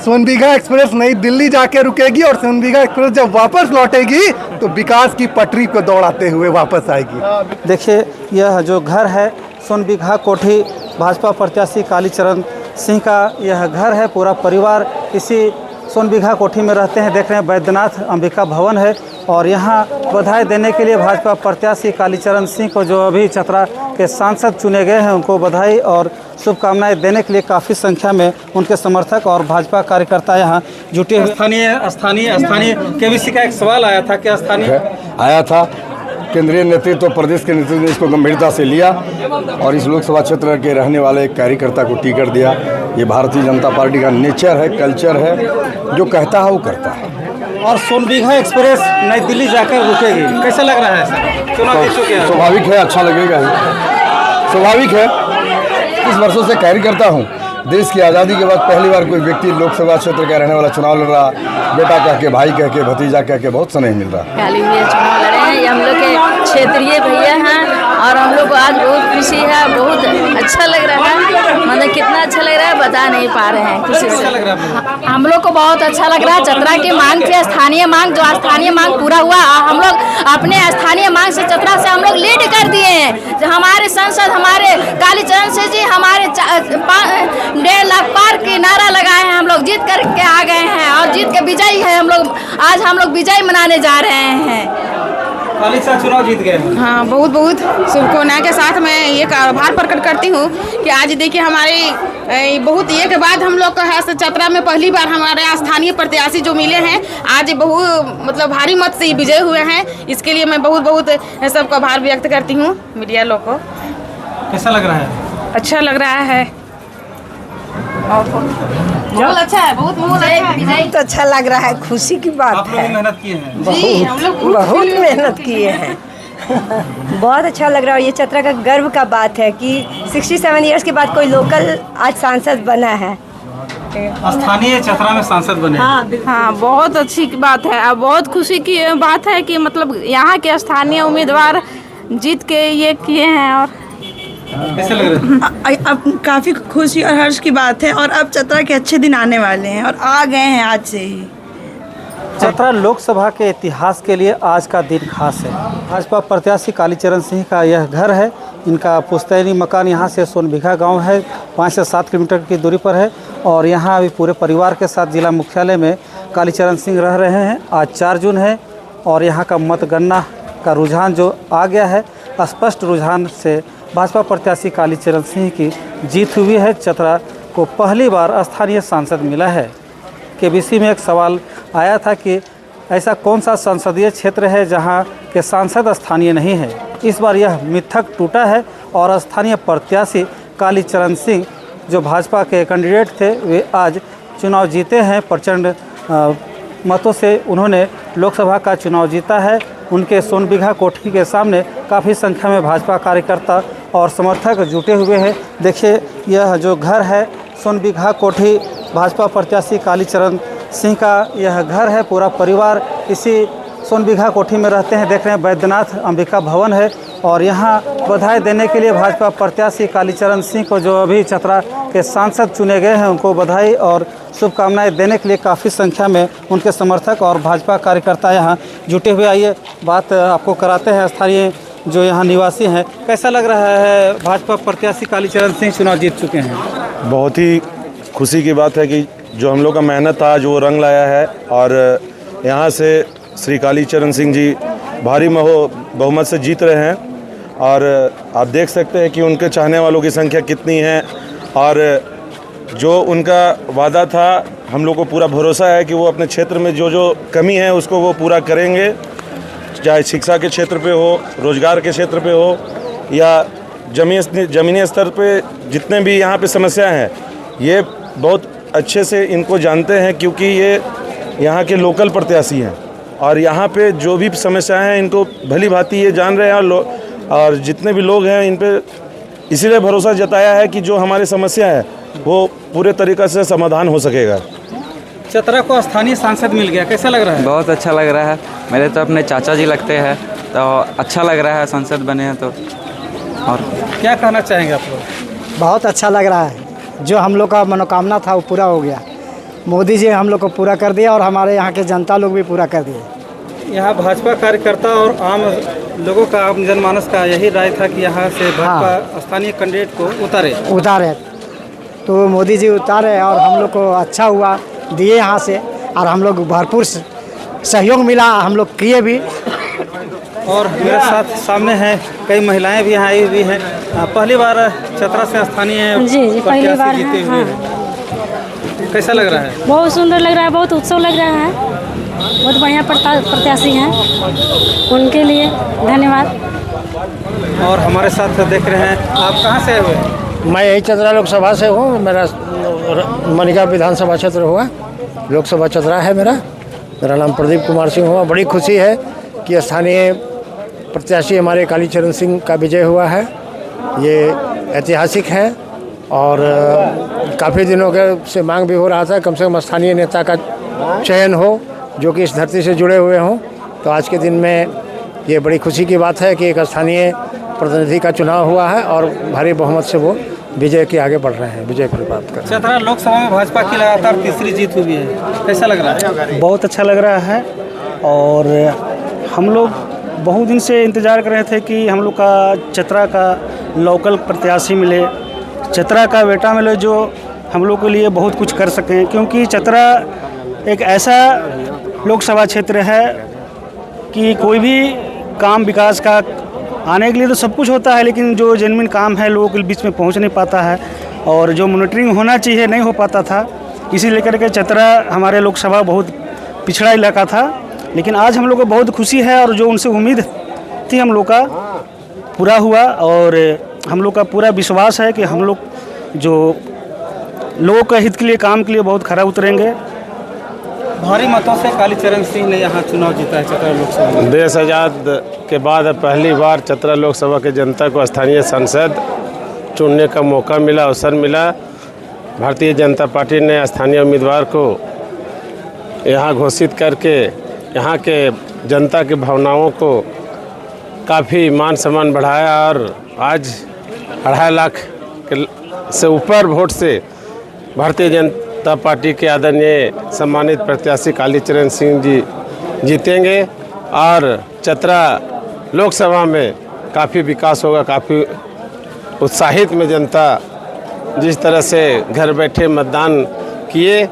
सोनभीघा express नई दिल्ली जाके रुकेगी और सोनभीघा एक्सप्रेस जब वापस लौटेगी तो विकास की पटरी को दौड़ाते हुए वापस आएगी। देखिए, यह जो घर है सोनभीघा कोठी, भाजपा प्रत्याशी कालीचरण सिंह का यह घर है। पूरा परिवार इसी सोनभीघा कोठी में रहते हैं। देख रहे हैं बैद्यनाथ अंबिका भवन है और यहाँ बधाई देने के लिए भाजपा प्रत्याशी कालीचरण सिंह को, जो अभी चतरा के सांसद चुने गए हैं, उनको बधाई और शुभकामनाएं देने के लिए काफ़ी संख्या में उनके समर्थक और भाजपा कार्यकर्ता यहाँ जुटे हुए। स्थानीय केबीसी का एक सवाल आया था कि स्थानीय आया था, केंद्रीय नेतृत्व, प्रदेश के नेतृत्व ने इसको गंभीरता से लिया और इस लोकसभा क्षेत्र के रहने वाले एक कार्यकर्ता को टिकट दिया। ये भारतीय जनता पार्टी का नेचर है, कल्चर है, जो कहता है वो करता है। और सोनभीघा एक्सप्रेस नई दिल्ली जाकर रुकेगी, कैसा लग रहा है सर? स्वाभाविक है, अच्छा लगेगा ही, स्वाभाविक है। इस वर्षों से कार्य करता हूँ। देश की आज़ादी के बाद पहली बार कोई व्यक्ति लोकसभा क्षेत्र का रहने वाला चुनाव लड़ रहा, बेटा कह के, भाई कह के, भतीजा कह के, बहुत समय मिल रहा। पहली बार चुनाव लड़े हैं, ये हम लोग के क्षेत्रीय भैया हैं और हम लोग को आज बहुत खुशी है, बहुत अच्छा लग रहा है। मतलब कितना अच्छा लग रहा है बता नहीं पा रहे हैं, खुशी से। हम लोग को बहुत अच्छा लग रहा है। चतरा की मांग थी, स्थानीय मांग, जो स्थानीय मांग पूरा हुआ। हम लोग अपने स्थानीय मांग से चतरा से हम लोग लीड कर दिए हैं। जो हमारे सांसद हमारे कालीचरण सिंह जी हमारे 1.5 लाख पार की नारा लगाए हैं। हम लोग जीत करके आ गए हैं और जीत के विजयी है हम लोग। आज हम लोग विजय मनाने जा रहे हैं। कालीचरण चुनाव जीत गए। हाँ, बहुत बहुत शुभकामनाएं के साथ मैं ये आभार प्रकट करती हूँ कि आज देखिए हमारे बहुत ये के बाद हम लोग का चतरा में पहली बार हमारे स्थानीय प्रत्याशी जो मिले हैं, आज बहुत मतलब भारी मत से विजय हुए हैं। इसके लिए मैं बहुत बहुत सबका आभार व्यक्त करती हूँ। मीडिया लोग को कैसा लग रहा है? अच्छा लग रहा है, बहुत अच्छा है, बहुत अच्छा लग रहा है। खुशी की बात आप लोग है। मेहनत किए हैं। बहुत मेहनत किए हैं। बहुत अच्छा लग रहा है। ये चतरा का गर्व का बात है कि 67 इयर्स के बाद कोई लोकल आज सांसद बना है। स्थानीय चतरा में सांसद बने। हाँ, बहुत अच्छी बात है और बहुत खुशी की बात है कि मतलब यहाँ के स्थानीय उम्मीदवार जीत के ये किए हैं। और कैसे लग रहा है? अब काफ़ी खुशी और हर्ष की बात है और अब चतरा के अच्छे दिन आने वाले हैं और आ गए हैं आज से ही। चतरा लोकसभा के इतिहास के लिए आज का दिन खास है। भाजपा प्रत्याशी कालीचरण सिंह का यह घर है। इनका पुश्तैनी मकान यहाँ से सोनभीघा गांव है, 5 से 7 किलोमीटर की दूरी पर है और यहाँ अभी पूरे परिवार के साथ जिला मुख्यालय में कालीचरण सिंह रह रहे हैं। आज 4 जून है और यहाँ का मतगणना का रुझान जो आ गया है, स्पष्ट रुझान से भाजपा प्रत्याशी कालीचरण सिंह की जीत हुई है। चतरा को पहली बार स्थानीय सांसद मिला है। केबीसी में एक सवाल आया था कि ऐसा कौन सा संसदीय क्षेत्र है जहां के सांसद स्थानीय नहीं है। इस बार यह मिथक टूटा है और स्थानीय प्रत्याशी कालीचरण सिंह जो भाजपा के कैंडिडेट थे, वे आज चुनाव जीते हैं। प्रचंड मतों से उन्होंने लोकसभा का चुनाव जीता है। उनके सोनभीघा कोठी के सामने काफ़ी संख्या में भाजपा कार्यकर्ता और समर्थक जुटे हुए हैं। देखिए, यह जो घर है सोनभीघा कोठी, भाजपा प्रत्याशी कालीचरण सिंह का यह घर है। पूरा परिवार इसी सोनभीघा कोठी में रहते हैं। देख रहे हैं बैद्यनाथ अंबिका भवन है और यहाँ बधाई देने के लिए भाजपा प्रत्याशी कालीचरण सिंह को, जो अभी चतरा के सांसद चुने गए हैं, उनको बधाई और शुभकामनाएं देने के लिए काफ़ी संख्या में उनके समर्थक और भाजपा कार्यकर्ता यहाँ जुटे हुए। आइए बात आपको कराते हैं स्थानीय जो यहाँ निवासी हैं। कैसा लग रहा है? भाजपा प्रत्याशी कालीचरण सिंह चुनाव जीत चुके हैं। बहुत ही खुशी की बात है कि जो हम लोग का मेहनत था जो रंग लाया है और यहाँ से श्री कालीचरण सिंह जी भारी बहुमत से जीत रहे हैं और आप देख सकते हैं कि उनके चाहने वालों की संख्या कितनी है और जो उनका वादा था, हम लोग को पूरा भरोसा है कि वो अपने क्षेत्र में जो जो कमी है उसको वो पूरा करेंगे, चाहे शिक्षा के क्षेत्र पे हो, रोजगार के क्षेत्र पे हो या ज़मीनी स्तर पे जितने भी यहाँ पे समस्याएं हैं, ये बहुत अच्छे से इनको जानते हैं क्योंकि ये यहाँ के लोकल प्रत्याशी हैं और यहाँ पे जो भी समस्याएं हैं इनको भली भांति ये जान रहे हैं और जितने भी लोग हैं इन पे इसीलिए भरोसा जताया है कि जो हमारी समस्या है वो पूरे तरीक़े से समाधान हो सकेगा। चतरा को स्थानीय सांसद मिल गया, कैसा लग रहा है? बहुत अच्छा लग रहा है। मेरे तो अपने चाचा जी लगते हैं, तो अच्छा लग रहा है सांसद बने हैं तो। और क्या कहना चाहेंगे आप लोग? बहुत अच्छा लग रहा है। जो हम लोग का मनोकामना था वो पूरा हो गया। मोदी जी हम लोग को पूरा कर दिया और हमारे यहाँ के जनता लोग भी पूरा कर दिए। यहाँ भाजपा कार्यकर्ता और आम लोगों का, आम जनमानस का यही राय था कि यहाँ से भाजपा स्थानीय कैंडिडेट को उतारे तो मोदी जी उतारे और हम लोग को अच्छा हुआ, दिए यहाँ से, और हम लोग भरपूर सहयोग मिला, हम लोग किए भी। और मेरे साथ सामने हैं कई महिलाएं भी यहाँ आई हुई हैं। पहली बार चतरा से स्थानीय जी पहली बार जीते हुए हैं। कैसा लग रहा है? बहुत सुंदर लग रहा है, बहुत उत्सव लग रहा है, बहुत बढ़िया प्रत्याशी हैं, उनके लिए धन्यवाद। और हमारे साथ देख रहे हैं, आप कहाँ से आए हुए हैं? मैं यही चतरा लोकसभा से हूँ, मेरा मनिका विधानसभा क्षेत्र हुआ, लोकसभा चतरा है मेरा नाम प्रदीप कुमार सिंह हुआ। बड़ी खुशी है कि स्थानीय प्रत्याशी हमारे कालीचरण सिंह का विजय हुआ है, ये ऐतिहासिक है और काफ़ी दिनों के से मांग भी हो रहा था कम से कम स्थानीय नेता का चयन हो जो कि इस धरती से जुड़े हुए हों। तो आज के दिन में ये बड़ी खुशी की बात है कि एक स्थानीय प्रतिनिधि का चुनाव हुआ है और भारी बहुमत से वो विजय के आगे बढ़ रहे हैं, विजय को प्राप्त कर रहे हैं। चतरा लोकसभा में भाजपा की लगातार तीसरी जीत हुई है, कैसा लग रहा है? बहुत अच्छा लग रहा है और हम लोग बहुत दिन से इंतज़ार कर रहे थे कि हम लोग का चतरा का लोकल प्रत्याशी मिले, चतरा का बेटा मिले जो हम लोग के लिए बहुत कुछ कर सकें, क्योंकि चतरा एक ऐसा लोकसभा क्षेत्र है कि कोई भी काम विकास का आने के लिए तो सब कुछ होता है, लेकिन जो जेन्युइन काम है लोगों के बीच में पहुंच नहीं पाता है और जो मॉनिटरिंग होना चाहिए नहीं हो पाता था। इसी लेकर के चतरा हमारे लोकसभा बहुत पिछड़ा इलाका था, लेकिन आज हम लोग को बहुत खुशी है और जो उनसे उम्मीद थी हम लोग का पूरा हुआ और हम लोग का पूरा विश्वास है कि हम लोग जो लोगों के हित के लिए काम के लिए बहुत खरा उतरेंगे। भारी मतों से कालीचरण सिंह ने यहाँ चुनाव जीता है चतरा लोकसभा में। देश आज़ाद के बाद पहली बार चतरा लोकसभा के जनता को स्थानीय सांसद चुनने का मौका मिला, अवसर मिला। भारतीय जनता पार्टी ने स्थानीय उम्मीदवार को यहाँ घोषित करके यहाँ के जनता की भावनाओं को काफ़ी मान सम्मान बढ़ाया और आज 2.5 लाख से ऊपर वोट से भारतीय जनता पार्टी के आदरणीय सम्मानित प्रत्याशी कालीचरण सिंह जी जीतेंगे और चतरा लोकसभा में काफ़ी विकास होगा। काफ़ी उत्साहित में जनता जिस तरह से घर बैठे मतदान किए,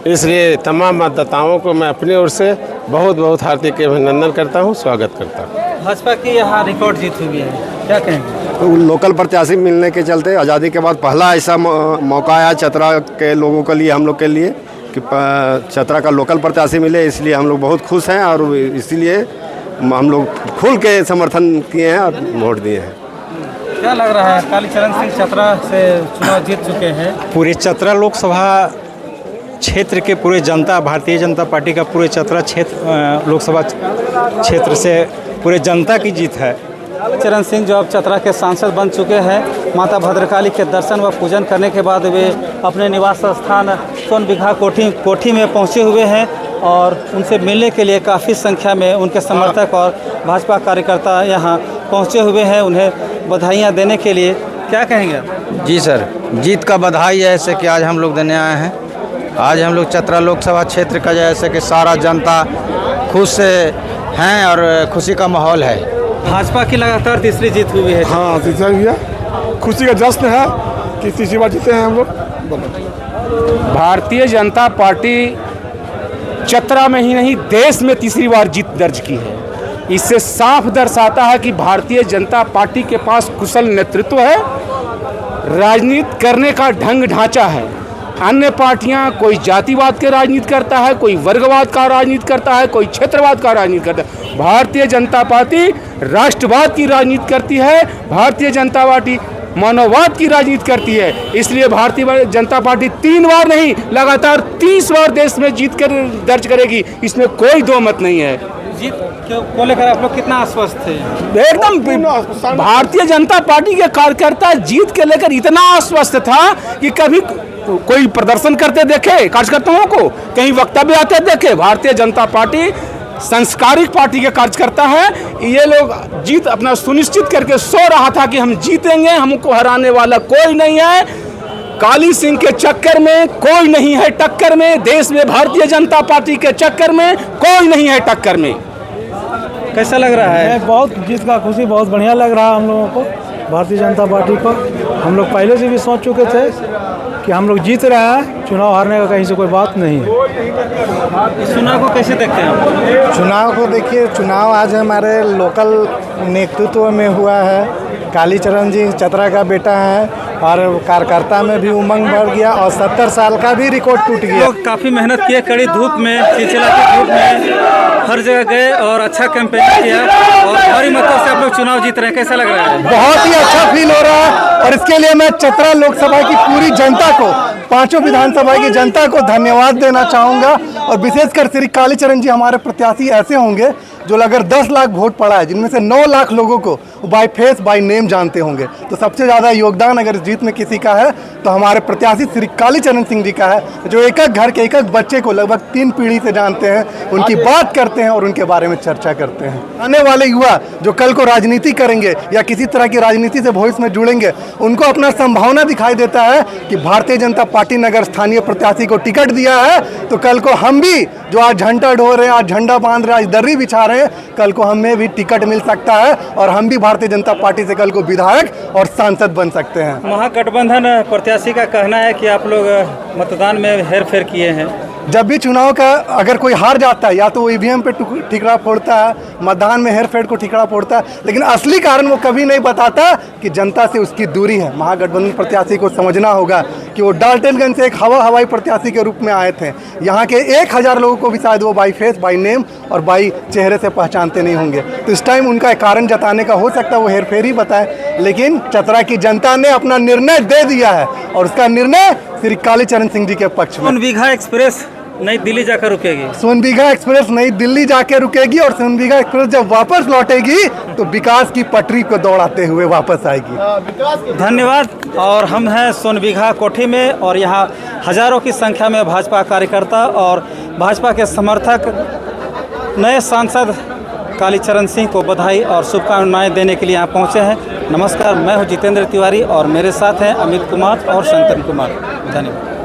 इसलिए तमाम मतदाताओं को मैं अपनी ओर से बहुत बहुत हार्दिक अभिनंदन करता हूं, स्वागत करता हूं। भाजपा की यहाँ रिकॉर्ड जीत हुई है, क्या कहेंगे? तो लोकल प्रत्याशी मिलने के चलते आज़ादी के बाद पहला ऐसा मौका आया चतरा के लोगों के लिए, हम लोग के लिए कि चतरा का लोकल प्रत्याशी मिले, इसलिए हम लोग बहुत खुश हैं और इसीलिए हम लोग खुल के समर्थन किए हैं और वोट दिए हैं। क्या लग रहा है, कालीचरण सिंह चतरा से चुनाव जीत चुके हैं? पूरे चतरा लोकसभा क्षेत्र के पूरे जनता, भारतीय जनता पार्टी का पूरे चतरा क्षेत्र लोकसभा क्षेत्र से पूरे जनता की जीत है। कालीचरण सिंह जो अब चतरा के सांसद बन चुके हैं, माता भद्रकाली के दर्शन व पूजन करने के बाद वे अपने निवास स्थान सोनबिघा कोठी में पहुंचे हुए हैं और उनसे मिलने के लिए काफ़ी संख्या में उनके समर्थक और भाजपा कार्यकर्ता यहाँ पहुंचे हुए हैं उन्हें बधाइयाँ देने के लिए। क्या कहेंगे? जी सर, जीत का बधाई है ऐसे कि आज हम लोग देने आए हैं। आज हम लोग चतरा लोकसभा क्षेत्र का जैसे कि सारा जनता खुश हैं और खुशी का माहौल है। भाजपा की लगातार तीसरी जीत हुई है। हाँ, तीसरा हुआ, खुशी का जश्न है कि तीसरी बार जीते हैं हम लोग। भारतीय जनता पार्टी चतरा में ही नहीं देश में तीसरी बार जीत दर्ज की है। इससे साफ दर्शाता है कि भारतीय जनता पार्टी के पास कुशल नेतृत्व है, राजनीति करने का ढंग ढांचा है। अन्य पार्टियां कोई जातिवाद के राजनीति करता है, कोई वर्गवाद का राजनीति करता है, कोई क्षेत्रवाद का राजनीति करता है। भारतीय जनता पार्टी राष्ट्रवाद की राजनीति करती है, भारतीय जनता पार्टी मानववाद की राजनीति करती है। इसलिए भारतीय जनता पार्टी 3 बार नहीं लगातार 30 बार देश में जीत कर दर्ज करेगी, इसमें कोई दो मत नहीं है। जीत को लेकर आप लोग कितना आश्वस्त थे? एकदम भारतीय जनता पार्टी के कार्यकर्ता जीत के लेकर इतना आश्वस्त था कि कभी कोई प्रदर्शन करते देखे कार्यकर्ताओं को, कहीं वक्तव्य आते देखे। भारतीय जनता पार्टी संस्कारिक पार्टी के कार्यकर्ता है, ये लोग जीत अपना सुनिश्चित करके सो रहा था कि हम जीतेंगे, हमको हराने वाला कोई नहीं है। काली सिंह के चक्कर में कोई नहीं है टक्कर में, देश में भारतीय जनता पार्टी के चक्कर में कोई नहीं है टक्कर में। कैसा लग रहा है? बहुत जीत का खुशी बहुत बढ़िया लग रहा है हम लोगों को, भारतीय जनता पार्टी को। हम लोग पहले से भी सोच चुके थे कि हम लोग जीत रहे हैं, चुनाव हारने का कहीं से कोई बात नहीं है। इस चुनाव को कैसे देखते हैं आप? चुनाव को देखिए, चुनाव आज हमारे लोकल नेतृत्व में हुआ है। कालीचरण जी चतरा का बेटा है और कार्यकर्ता में भी उमंग बढ़ गया और 70 साल का भी रिकॉर्ड टूट गया। लोग काफ़ी मेहनत किए, कड़ी धूप में, चिलचिला की धूप में हर जगह गए और अच्छा कैंपेन किया और भारी मतों से आप लोग चुनाव जीत रहे हैं। कैसा लग रहा है? बहुत ही अच्छा फील हो रहा है और इसके लिए मैं चतरा लोकसभा की पूरी जनता को, पांचों विधानसभा की जनता को धन्यवाद देना चाहूँगा। और विशेषकर श्री कालीचरण जी हमारे प्रत्याशी ऐसे होंगे जो अगर 10 लाख वोट पड़ा है, जिनमें से 9 लाख लोगों को बाय फेस बाय नेम जानते होंगे, तो सबसे ज़्यादा योगदान अगर जीत में किसी का है तो हमारे प्रत्याशी श्री कालीचरण सिंह जी का है, जो एक एक घर के एक एक बच्चे को लगभग 3 पीढ़ी से जानते हैं, उनकी बात करते हैं और उनके बारे में चर्चा करते हैं। आने वाले युवा जो कल को राजनीति करेंगे या किसी तरह की राजनीति से भविष्य में जुड़ेंगे, उनको अपना संभावना दिखाई देता है कि भारतीय जनता पार्टी ने अगर स्थानीय प्रत्याशी को टिकट दिया है तो कल को हम भी, जो आज झंडा ढो रहे हैं, आज झंडा बांध रहे हैं, आज दर्री बिछा रहे हैं, कल को हमें भी टिकट मिल सकता है और हम भी भारतीय जनता पार्टी से कल को विधायक और सांसद बन सकते हैं। महागठबंधन प्रत्याशी का कहना है कि आप लोग मतदान में हेरफेर किए हैं। जब भी चुनाव का अगर कोई हार जाता है, या तो वो ईवीएम पे ठिकरा फोड़ता है, मतदान में हेरफेर को ठिकरा फोड़ता है, लेकिन असली कारण वो कभी नहीं बताता कि जनता से उसकी दूरी है। महागठबंधन प्रत्याशी को समझना होगा कि वो डाल्टनगंज से एक हवाई प्रत्याशी के रूप में आए थे। यहाँ के 1000 लोगों को भी शायद वो बाई फेस, बाई नेम और बाई चेहरे से पहचानते नहीं होंगे। तो इस टाइम उनका एक कारण जताने का हो सकता है वो हेरफेर ही बताए, लेकिन चतरा की जनता ने अपना निर्णय दे दिया है और उसका निर्णय श्री कालीचरण सिंह जी के पक्ष में। सोनभीघा एक्सप्रेस नई दिल्ली जाकर रुकेगी। सोनभीघा एक्सप्रेस नई दिल्ली जाकर रुकेगी और सोनभीघा एक्सप्रेस जब वापस लौटेगी तो विकास की पटरी को दौड़ाते हुए वापस आएगी। धन्यवाद। और हम हैं सोनभीघा कोठी में और यहाँ हजारों की संख्या में भाजपा कार्यकर्ता और भाजपा के समर्थक नए सांसद कालीचरण सिंह को बधाई और शुभकामनाएं देने के लिए यहाँ पहुँचे हैं। नमस्कार, मैं हूँ जितेंद्र तिवारी और मेरे साथ हैं अमित कुमार और शंतन कुमार। धन्यवाद।